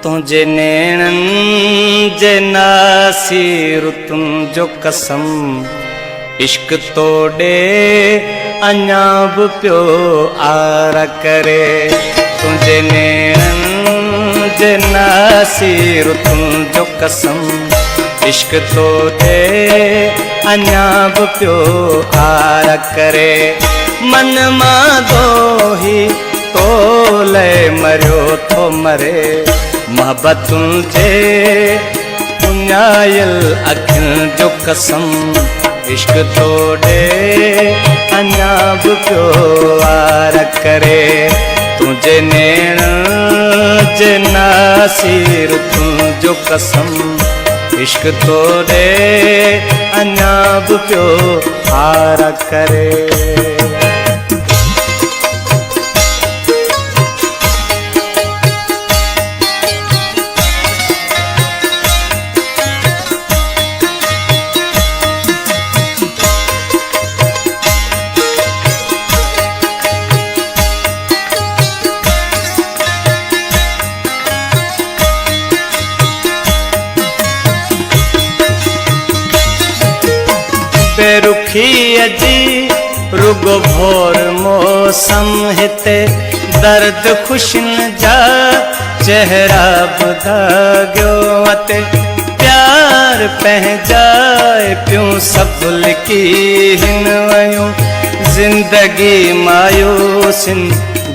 तुझे नैणन जे नासिर तुझो कसम इश्क तोड़े अञा बि पियो आर करे। तुझे नैणन जे नासिर तुझो कसम इश्क तोड़े अञा बि पियो आर करे। मन मां दोही तोले मरियो थो मरे मोहब्बतुन जे पुञायल अखियुनि जो कसम इश्क तोड़े अञा बि पियो वार करे। तुझे नैण जे नासिर तुझो कसम इश्क तोड़े अञा बि पियो वार करे। बेरुखी अजी रुगो भोर मौसम हिते दर्द खुशन जा चेहरा बुधाग्यो अते प्यार पहचाए प्यूं सब लिखी हिन वयूं जिंदगी मायूसिन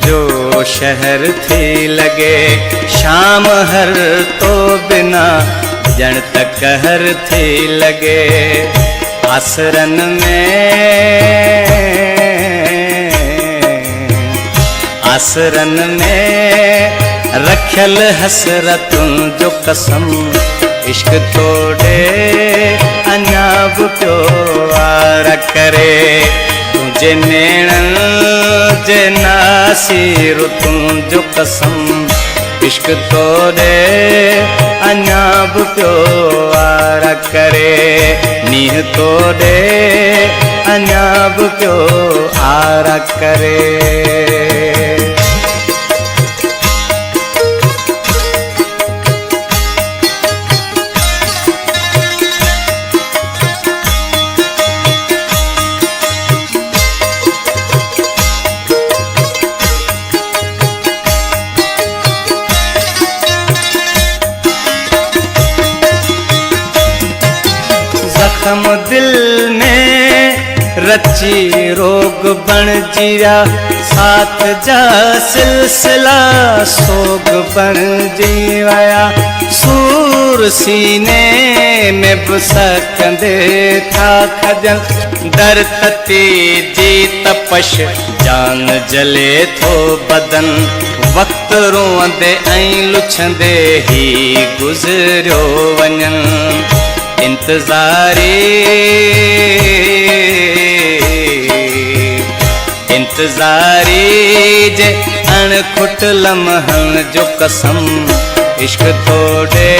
जो शहर थी लगे शाम हर तो बिना जण तक कहर थी लगे। आसरन में रखल हसरतुन जो कसम इश्क तोड़े अञा बि पियो वार करे। तुझे नैणन जे नासिर तुझो कसम इश्क तोड़े अञा बि पियो वार करे। नीह तोड़े अञा बि पियो आर करे। जख्म दिल में रची रोग बण जिया साथ जा सिलसिला सोग बण जीवाया। सूर सीने में बि सकंदे था खजन दर तती जी तपश जान जले थो बदन। वक्त रोंदे ऐं लुछंदे ही गुज़रियो वञन। इंतज़ारी जे अणखुट लम्हन जो कसम इश्क तोड़े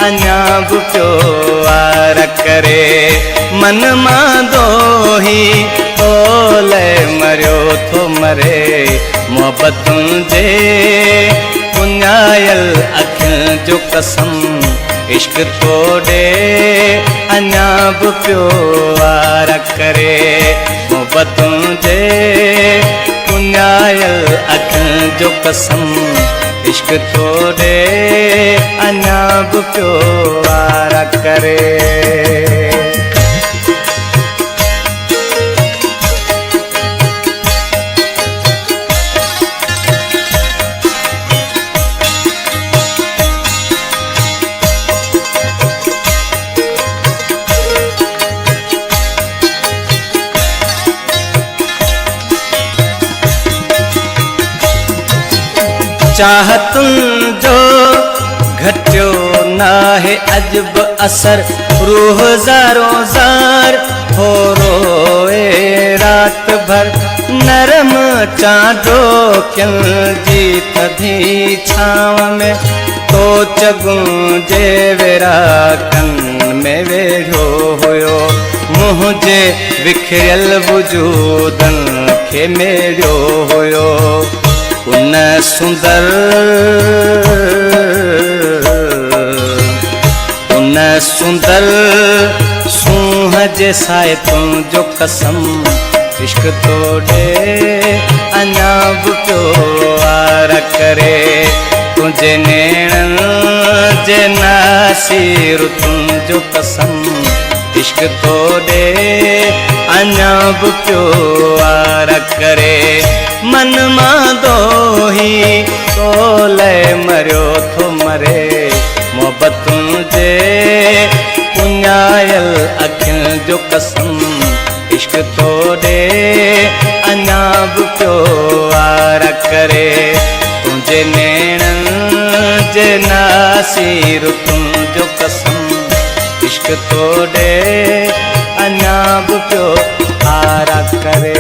अञा बि पियो वार करे। मन मां दोही तोले मरियो थो मरे मोहब्बतुन जे पुञायल अखियुनि जो कसम इश्क तोड़े अञा बि पियो वार करे। मोहब्बतुन जे पुञायल अखियुनि जो कसम इश्क तोड़े अञा बि पियो वार करे। चाहतुन जो घटियो नाहे अजब असर रूह ज़ारो ज़ार हो रोए रात भर। नरम चांदो क्यों जी थधी छाव में तो चगूं जे वेरा कन में वेठो हुयो। मुझे विखरियल वजूदन खे मेरियो हुयो। उन सुंदर असर सूंह जे साए तुंहिंजो कसम इश्क तोड़े अञा बि पियो वार करे तुंहिंजे नेणनि जे नासीर तुंहिंजो कसम इश्क तोड़े अञा बि पियो वार करे मन मां दोही तोले मरियो थो मरे मोहबतुनि जे पुञायल अखियुनि जो कसम इश्क तोड़े अञा बि पियो वार करे तुंहिंजे नेणनि जे नासीर तुंहिंजो कसम इश्क तोड़े अञा बि पियो वार करे।